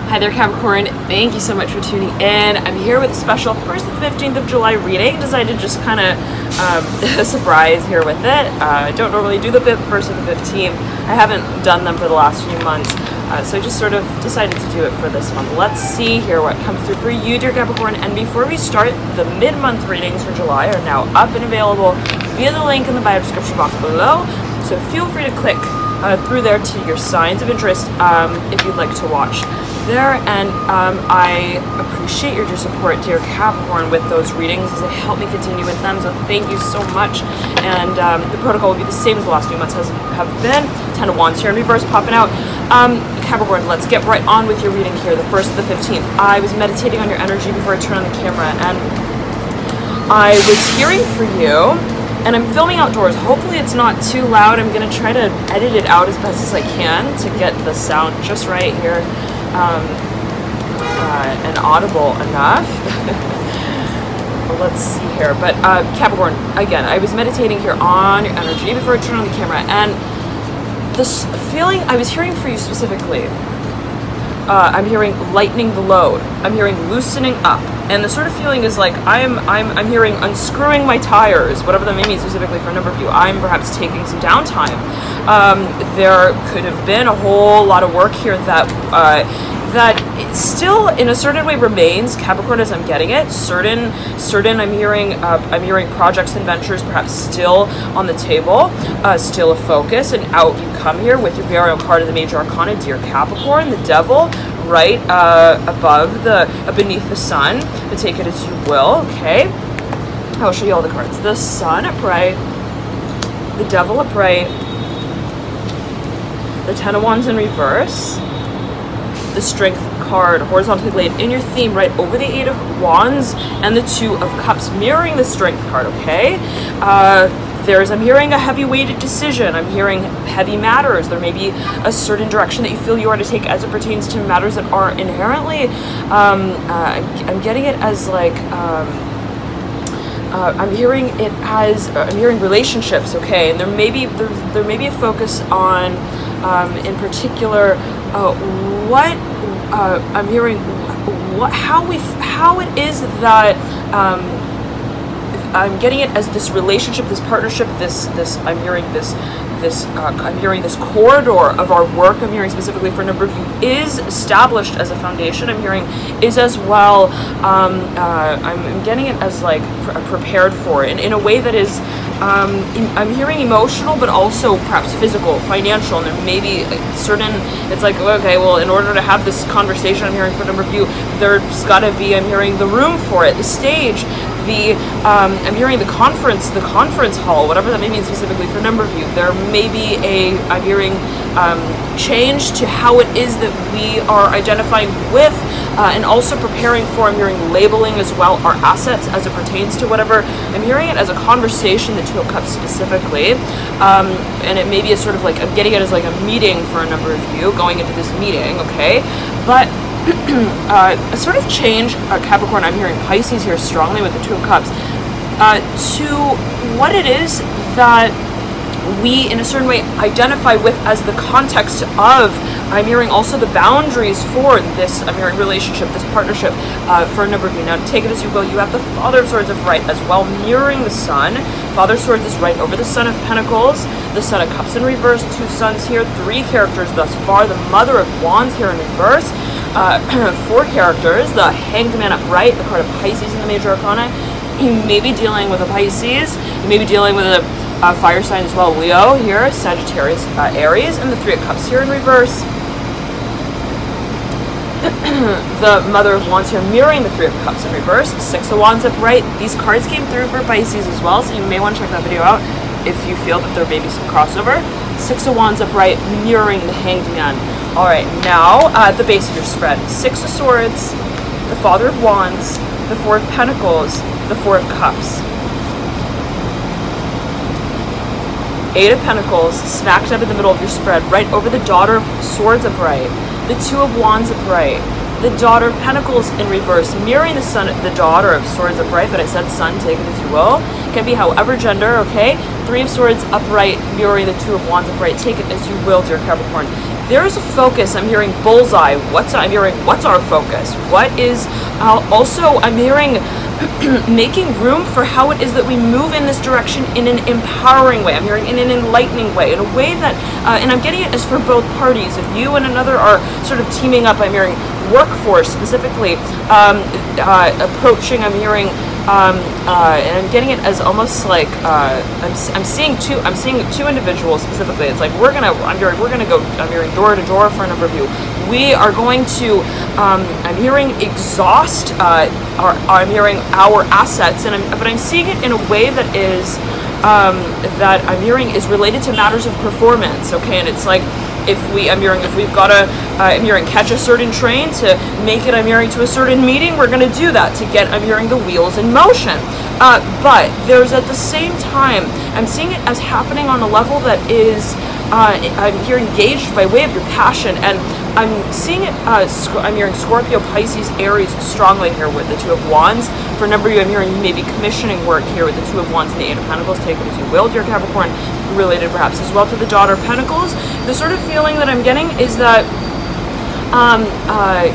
Hi there, Capricorn. Thank you so much for tuning in. I'm here with a special 1st and 15th of July reading. Decided to just kind of surprise here with it. I don't normally do the 1st and the 15th. I haven't done them for the last few months. So I just sort of decided to do it for this month. Let's see here what comes through for you, dear Capricorn. And before we start, the mid-month readings for July are now up and available via the link in the bio description box below. So feel free to click through there to your signs of interest if you'd like to watch there. And I appreciate your support, dear Capricorn, with those readings as they help me continue with them. So thank you so much. And the protocol will be the same as the last few months have been. 10 of Wands here in reverse popping out. Capricorn, let's get right on with your reading here, the 1st to the 15th. I was meditating on your energy before I turned on the camera, and I was hearing for you, and I'm filming outdoors. Hopefully it's not too loud. I'm going to try to edit it out as best as I can to get the sound just right here and audible enough. Let's see here. But Capricorn, again, I was meditating here on your energy before I turned on the camera, and this feeling I was hearing for you specifically, I'm hearing lightening the load. I'm hearing loosening up, and the sort of feeling is like I'm hearing unscrewing my tires, whatever that may mean specifically for a number of you. I'm perhaps taking some downtime. There could have been a whole lot of work here that still in a certain way remains, Capricorn, as I'm getting it. Certain I'm hearing projects and ventures perhaps still on the table, still a focus, and out you come here with your burial card of the Major Arcana, dear Capricorn, the Devil, right above beneath the Sun, but take it as you will, okay? I'll show you all the cards. The Sun upright, the Devil upright, the 10 of Wands in reverse, the Strength card horizontally laid in your theme right over the 8 of Wands, and the 2 of Cups mirroring the Strength card, okay? I'm hearing a heavy-weighted decision. I'm hearing heavy matters. There may be a certain direction that you feel you are to take as it pertains to matters that are inherently, I'm getting it as like, I'm hearing relationships, okay? And there may be a focus on, in particular, I'm hearing how it is that I'm getting it as this relationship, this partnership, I'm hearing this corridor of our work. I'm hearing specifically for a number of you is established as a foundation. I'm hearing is as well. I'm getting it as like prepared for, and in a way that is. I'm hearing emotional, but also perhaps physical, financial, and there may be certain. It's like, okay, well, in order to have this conversation, I'm hearing for a number of you, there's got to be. I'm hearing the room for it, the stage. I'm hearing the conference hall, whatever that may mean specifically for a number of you. There may be I'm hearing change to how it is that we are identifying with and also preparing for. I'm hearing labeling as well our assets as it pertains to whatever. I'm hearing it as a conversation, the 2 of Cups specifically, and it may be a sort of like, I'm getting it as like a meeting for a number of you going into this meeting, okay? But a sort of change, Capricorn, I'm hearing Pisces here strongly with the 2 of Cups, to what it is that we, in a certain way, identify with as the context of, I'm hearing also the boundaries for this, I'm hearing relationship, this partnership, for a number of you. Now, take it as you will. You have the Father of Swords upright as well, mirroring the Sun. Father of Swords is right over the Son of Pentacles, the Son of Cups in reverse, 2 suns here, 3 characters thus far, the Mother of Wands here in reverse, 4 characters, the Hanged Man upright, the card of Pisces in the Major Arcana. You may be dealing with a Pisces, you may be dealing with a fire sign as well, Leo here, Sagittarius, Aries, and the 3 of Cups here in reverse. The Mother of Wands here mirroring the 3 of Cups in reverse, 6 of Wands upright. These cards came through for Pisces as well, so you may want to check that video out if you feel that there may be some crossover. 6 of Wands upright mirroring the Hanged Man. Alright, now at the base of your spread, 6 of Swords, the Father of Wands, the 4 of Pentacles, the 4 of Cups. 8 of Pentacles, smack dab in the middle of your spread, right over the Daughter of Swords upright, the 2 of Wands upright, the Daughter of Pentacles in reverse, mirroring the Sun, the Daughter of Swords upright, but I said Sun, take it as you will. Can be however gender, okay? 3 of Swords upright, mirroring the 2 of Wands upright, take it as as you will, dear Capricorn. There is a focus. I'm hearing bullseye. I'm hearing what's our focus? What is also I'm hearing making room for how it is that we move in this direction in an empowering way. I'm hearing in an enlightening way, in a way that, and I'm getting it as for both parties. If you and another are sort of teaming up, I'm hearing workforce specifically, approaching, I'm hearing, and I'm getting it as almost like I'm seeing two individuals specifically. It's like we're gonna go. I'm hearing door to door for a number of you. We are going to. I'm hearing exhaust. I'm hearing our assets, but I'm seeing it in a way that is that I'm hearing is related to matters of performance. Okay, and it's like. If we've got to, I'm hearing catch a certain train to make it, I'm hearing to a certain meeting, we're going to do that to get, I'm hearing the wheels in motion. But there's at the same time, I'm seeing it as happening on a level that is, I'm hearing engaged by way of your passion, and I'm seeing it, I'm hearing Scorpio, Pisces, Aries strongly here with the Two of Wands. For a number of you, I'm hearing maybe commissioning work here with the Two of Wands and the Eight of Pentacles. Take it as you will, dear Capricorn, related perhaps as well to the Daughter of Pentacles. The sort of feeling that I'm getting is that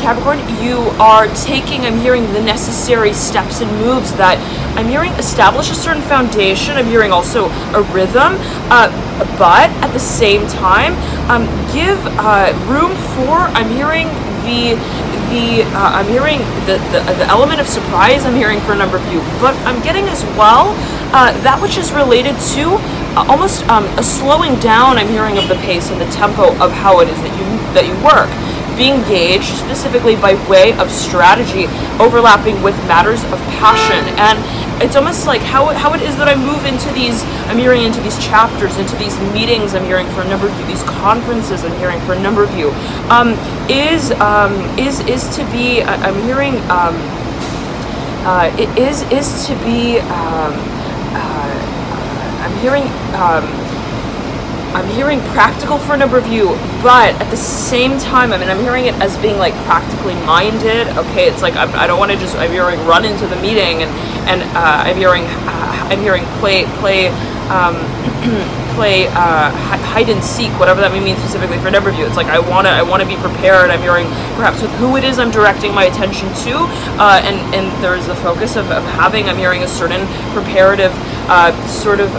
Capricorn, you are taking, I'm hearing the necessary steps and moves that I'm hearing establish a certain foundation. I'm hearing also a rhythm, but at the same time, give room for, I'm hearing I'm hearing the element of surprise. I'm hearing for a number of you, but I'm getting as well that which is related to almost a slowing down. I'm hearing of the pace and the tempo of how it is that you work. Be engaged specifically by way of strategy, overlapping with matters of passion, and it's almost like how it is that I move into these. I'm hearing into these chapters, into these meetings. I'm hearing for a number of you, these conferences. I'm hearing for a number of you, is to be. I'm hearing it is to be. I'm hearing practical for a number of you, but at the same time, I'm hearing it as being like practically minded. Okay, it's like I don't want to just. I'm hearing run into the meeting and I'm hearing play hide and seek, whatever that may mean specifically for a number of you. It's like I want to be prepared. I'm hearing perhaps with who it is I'm directing my attention to, and there's a focus of having. I'm hearing a certain preparative sort of.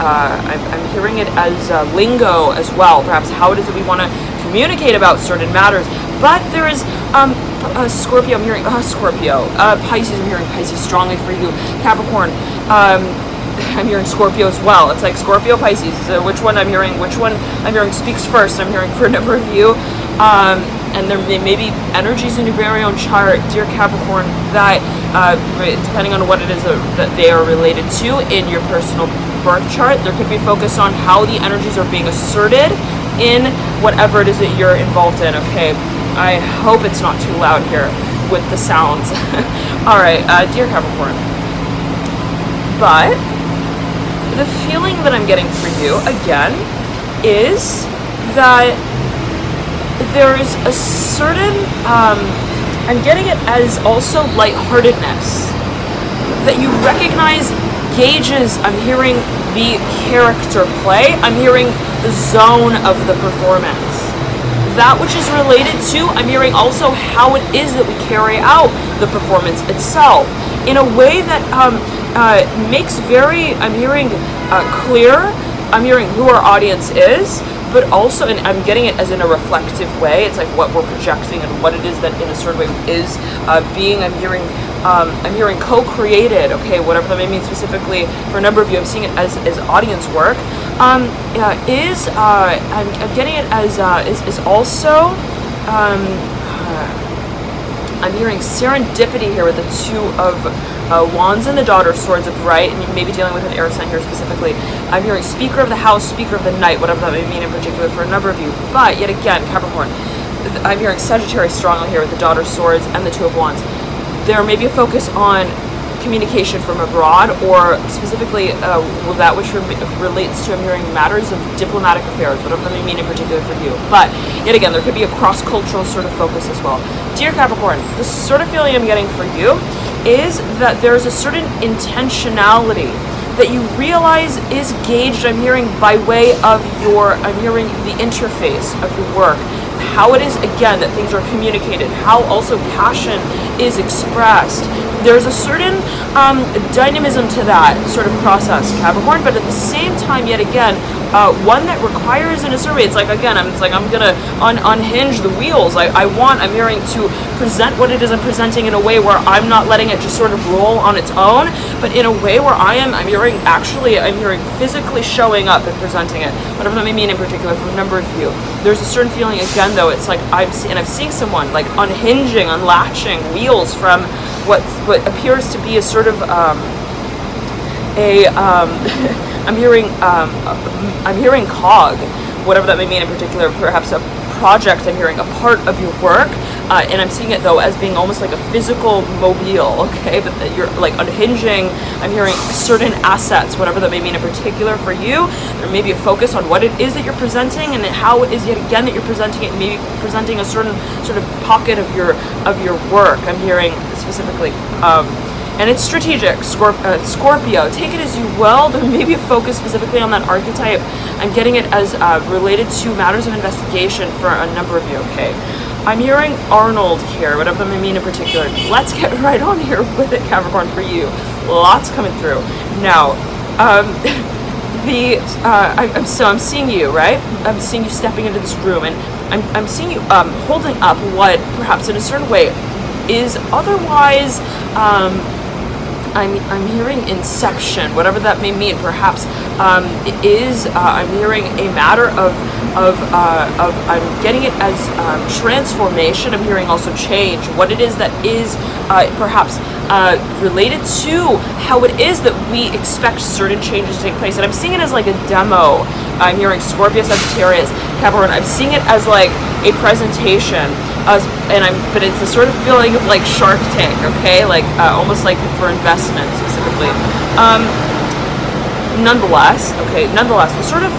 I'm hearing it as lingo as well, perhaps how it is that we want to communicate about certain matters. But there is Scorpio, I'm hearing Scorpio, Pisces, I'm hearing Pisces strongly for you, Capricorn, I'm hearing Scorpio as well. It's like Scorpio, Pisces, which one I'm hearing speaks first. I'm hearing for a number of you, and there may be energies in your very own chart, dear Capricorn, that depending on what it is that they are related to in your personal birth chart, there could be focus on how the energies are being asserted in whatever it is that you're involved in. Okay, I hope it's not too loud here with the sounds. All right, dear Capricorn, but the feeling that I'm getting for you again is that there is a certain I'm getting it as also lightheartedness that you recognize gauges. I'm hearing the character play. I'm hearing the zone of the performance. That which is related to, I'm hearing also how it is that we carry out the performance itself in a way that makes very, I'm hearing clear, I'm hearing who our audience is, but also, and I'm getting it as in a reflective way. It's like what we're projecting and what it is that in a certain way is being, I'm hearing co-created, okay, whatever that may mean specifically for a number of you. I'm seeing it as audience work. I'm getting it as is also I'm hearing serendipity here with the Two of Wands and the Daughter of Swords upright, and you may be dealing with an air sign here specifically. I'm hearing speaker of the house, speaker of the night, whatever that may mean in particular for a number of you. But yet again, Capricorn, I'm hearing Sagittarius strongly here with the Daughter of Swords and the Two of Wands. There may be a focus on communication from abroad, or specifically that which relates to, I'm hearing, matters of diplomatic affairs, whatever that may mean in particular for you. But yet again, there could be a cross-cultural sort of focus as well. Dear Capricorn, the sort of feeling I'm getting for you is that there's a certain intentionality that you realize is gauged, I'm hearing, by way of your, I'm hearing the interface of your work, how it is, again, that things are communicated, how also passion is expressed. There's a certain dynamism to that sort of process, Capricorn, but at the same time, yet again, one that requires in a survey, it's like, again, I'm gonna unhinge the wheels. I'm hearing to present what it is I'm presenting in a way where I'm not letting it just sort of roll on its own, but in a way where I'm hearing physically showing up and presenting it, whatever that may mean in particular for a number of you. There's a certain feeling, again, though, it's like I'm seeing someone like unhinging, unlatching wheels from what appears to be a sort of I'm hearing cog, whatever that may mean in particular, perhaps a project, I'm hearing a part of your work, and I'm seeing it though as being almost like a physical mobile, okay, but that you're like unhinging, I'm hearing certain assets, whatever that may mean in particular for you. There may be a focus on what it is that you're presenting and how it is yet again that you're presenting it, maybe presenting a certain sort of pocket of your work, I'm hearing specifically. And it's strategic, Scorpio. Take it as you will, but maybe a focus specifically on that archetype. I'm getting it as related to matters of investigation for a number of you, okay? I'm hearing Arnold here, whatever that may mean in particular. Let's get right on here with it, Capricorn, for you. Lots coming through. Now, I'm seeing you, right? I'm seeing you stepping into this room, and I'm seeing you holding up what perhaps in a certain way is otherwise I'm hearing inception, whatever that may mean. Perhaps it is. I'm hearing a matter of I'm getting it as transformation. I'm hearing also change. What it is that is perhaps related to how it is that we expect certain changes to take place. And I'm seeing it as like a demo. I'm hearing Scorpio, Sagittarius, Capricorn. I'm seeing it as like a presentation. But it's a sort of feeling of like Shark Tank, okay, like almost like for investment specifically. Nonetheless, the sort of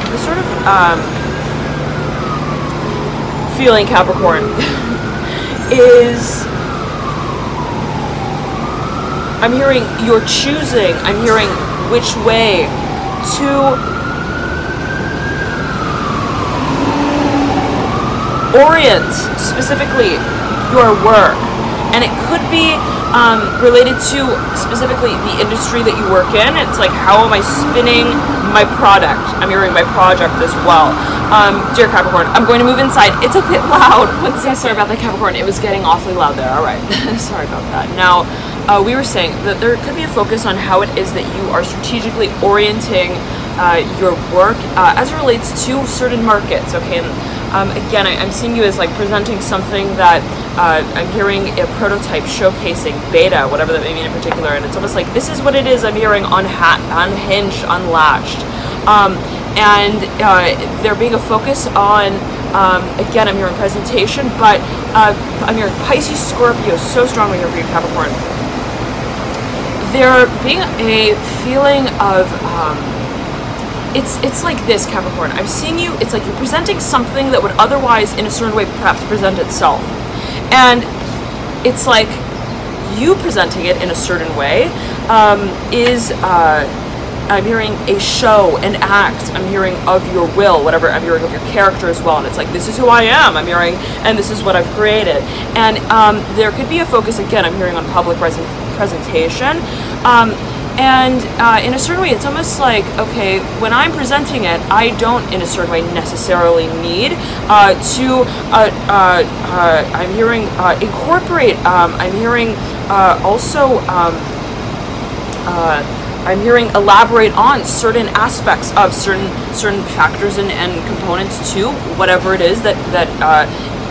feeling, Capricorn, is I'm hearing you're choosing. I'm hearing which way to orient specifically your work, and it could be related to specifically the industry that you work in. It's like, how am I spinning my product? I'm hearing my project as well. Dear Capricorn, I'm going to move inside. It's a bit loud. Sorry about that, Capricorn. It was getting awfully loud there. All right. Sorry about that. Now, we were saying that there could be a focus on how it is that you are strategically orienting your work as it relates to certain markets, okay? And again, I'm seeing you as like presenting something that I'm hearing a prototype, showcasing, beta, whatever that may mean in particular, and it's almost like this is what it is I'm hearing, unhinged, unlatched. And there being a focus on, again, I'm hearing presentation, but I'm hearing Pisces, Scorpio, so strongly here for you, Capricorn. There being a feeling of, it's like this, Capricorn. I'm seeing you, it's like you're presenting something that would otherwise, in a certain way, perhaps present itself. And it's like you presenting it in a certain way I'm hearing a show, an act, I'm hearing of your will, whatever, I'm hearing of your character as well, and it's like, this is who I am, I'm hearing, and this is what I've created. And there could be a focus, again, I'm hearing on public presentation, and in a certain way, it's almost like, okay, when I'm presenting it, I don't, in a certain way, necessarily need to, I'm hearing incorporate, I'm hearing also, I'm hearing elaborate on certain aspects of certain factors and components to whatever it is that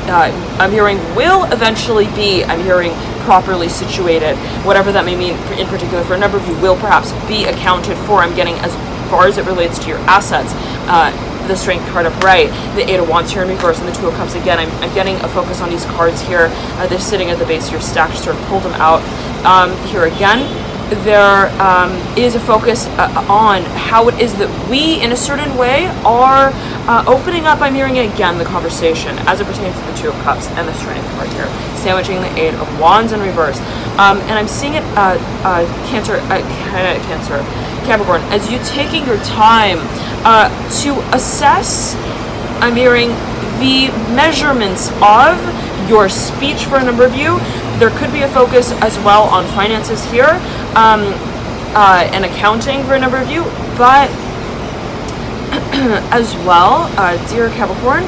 I'm hearing will eventually be, I'm hearing, properly situated, whatever that may mean in particular. For a number of you, will perhaps be accounted for. I'm getting, as far as it relates to your assets, the Strength card upright, the Eight of Wands here in reverse, and the Two of Cups again. I'm getting a focus on these cards here. They're sitting at the base of your stack. Just sort of pull them out. Here again, there is a focus on how it is that we, in a certain way, are Opening up, I'm hearing again the conversation as it pertains to the Two of Cups and the Strength card here, sandwiching the Eight of Wands in reverse. And I'm seeing it, Capricorn, as you taking your time to assess, I'm hearing the measurements of your speech for a number of you. There could be a focus as well on finances here, and accounting for a number of you, but as well, dear Capricorn,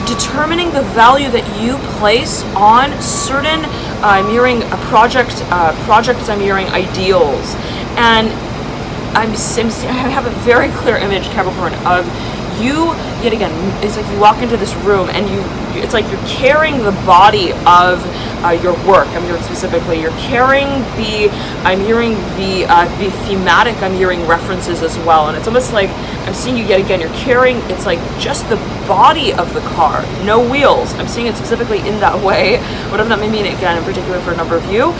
determining the value that you place on certain, I'm hearing projects, I'm hearing ideals, and I have a very clear image, Capricorn, of you, yet again, it's like you walk into this room and it's like you're carrying the body of your work. I'm hearing specifically, you're carrying I'm hearing the thematic, I'm hearing references as well. And it's almost like I'm seeing you yet again, you're carrying, it's like just the body of the car, no wheels. I'm seeing it specifically in that way, whatever that may mean, again, in particular for a number of you.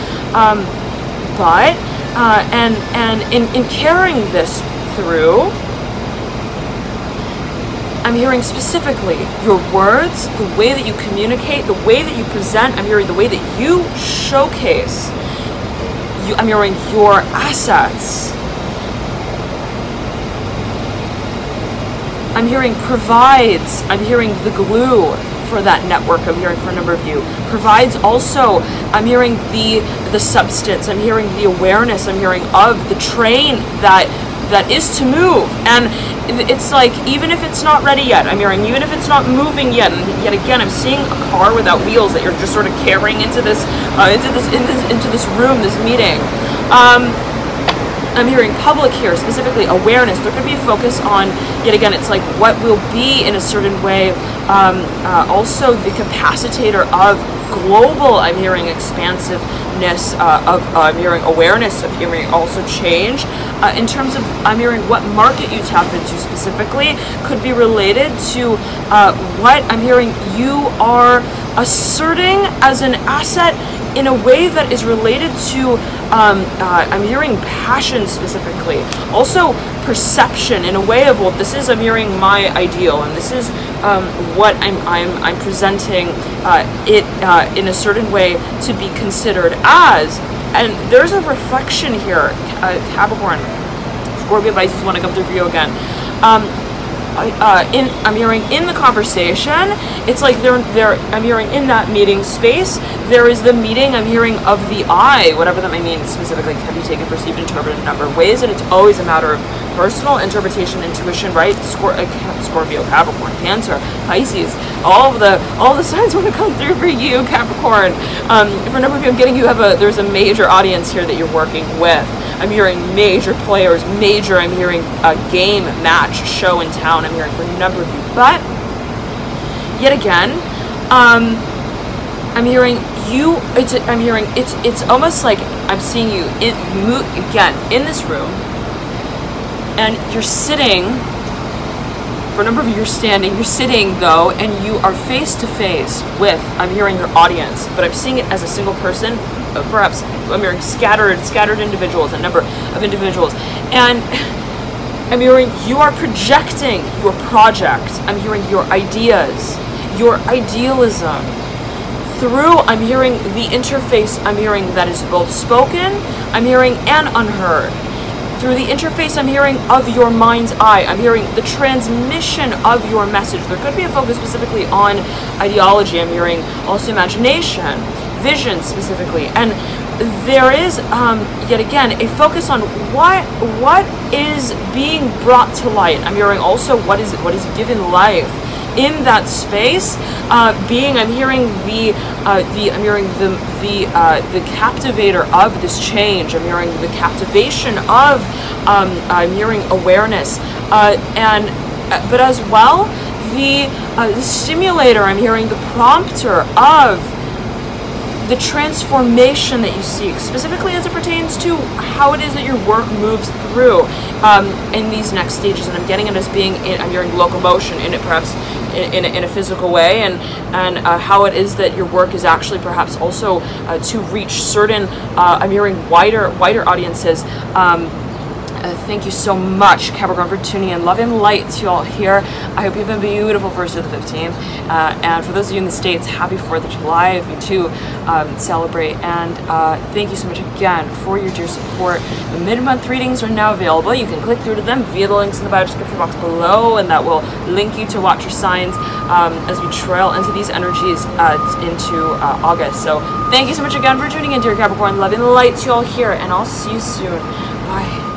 And in carrying this through, I'm hearing specifically your words, the way that you communicate, the way that you present. I'm hearing the way that you showcase. I'm hearing your assets. I'm hearing provides. I'm hearing the glue for that network. I'm hearing for a number of you. Provides also, I'm hearing the substance. I'm hearing the awareness. I'm hearing of the train that is to move. And it's like, even if it's not ready yet, I'm hearing, even if it's not moving yet, and yet again, I'm seeing a car without wheels that you're just sort of carrying into this room, this meeting. I'm hearing public here, specifically awareness. There could be a focus on, yet again, it's like what will be in a certain way, also the capacitator of global, I'm hearing expansiveness, I'm hearing awareness, I'm hearing also change. In terms of, I'm hearing what market you tap into specifically could be related to what I'm hearing you are asserting as an asset in a way that is related to, I'm hearing passion specifically. Also perception in a way of, well, this is, I'm hearing my ideal, and this is what I'm presenting it in a certain way to be considered as. And there's a reflection here, Capricorn, Scorpio, Pisces, want to come through for you again. I'm hearing in the conversation, it's like I'm hearing in that meeting space, there is the meeting, I'm hearing of the eye, whatever that may mean specifically, can be taken, perceived, interpreted in a number of ways, and it's always a matter of personal interpretation, intuition, right? Scorpio, Capricorn, Cancer, Pisces, all the signs want to come through for you, Capricorn. For a number of you, I'm getting there's a major audience here that you're working with. I'm hearing major players, I'm hearing a game, match, show in town, I'm hearing for a number of you. But, yet again, I'm hearing you, it's almost like I'm seeing you, in this room, and you're sitting, for a number of you, you're standing, you're sitting though, and you are face to face with, I'm hearing your audience, but I'm seeing it as a single person, perhaps I'm hearing scattered individuals, a number of individuals, and I'm hearing you are projecting your project, I'm hearing your ideas, your idealism, through, I'm hearing the interface, I'm hearing that is both spoken, I'm hearing and unheard. Through the interface, I'm hearing of your mind's eye. I'm hearing the transmission of your message. There could be a focus specifically on ideology. I'm hearing also imagination, vision specifically. And there is, yet again, a focus on what is being brought to light. I'm hearing also what is given life in that space. I'm hearing the captivator of this change. I'm hearing the captivation of, I'm hearing awareness, but as well the stimulator. I'm hearing the prompter of the transformation that you seek, specifically as it pertains to how it is that your work moves through in these next stages. And I'm getting it as being, I'm hearing locomotion in it, perhaps in a physical way, and how it is that your work is actually perhaps also to reach certain, I'm hearing wider audiences. Thank you so much, Capricorn, for tuning in. Love and light to you all here. I hope you have a beautiful 1st to the 15th. And for those of you in the States, happy 4th of July if you too celebrate. And thank you so much again for your dear support. The mid-month readings are now available. You can click through to them via the links in the bio description box below, and that will link you to watch your signs as we trail into these energies into August. So thank you so much again for tuning in, dear Capricorn. Love and light to you all here, and I'll see you soon. Bye.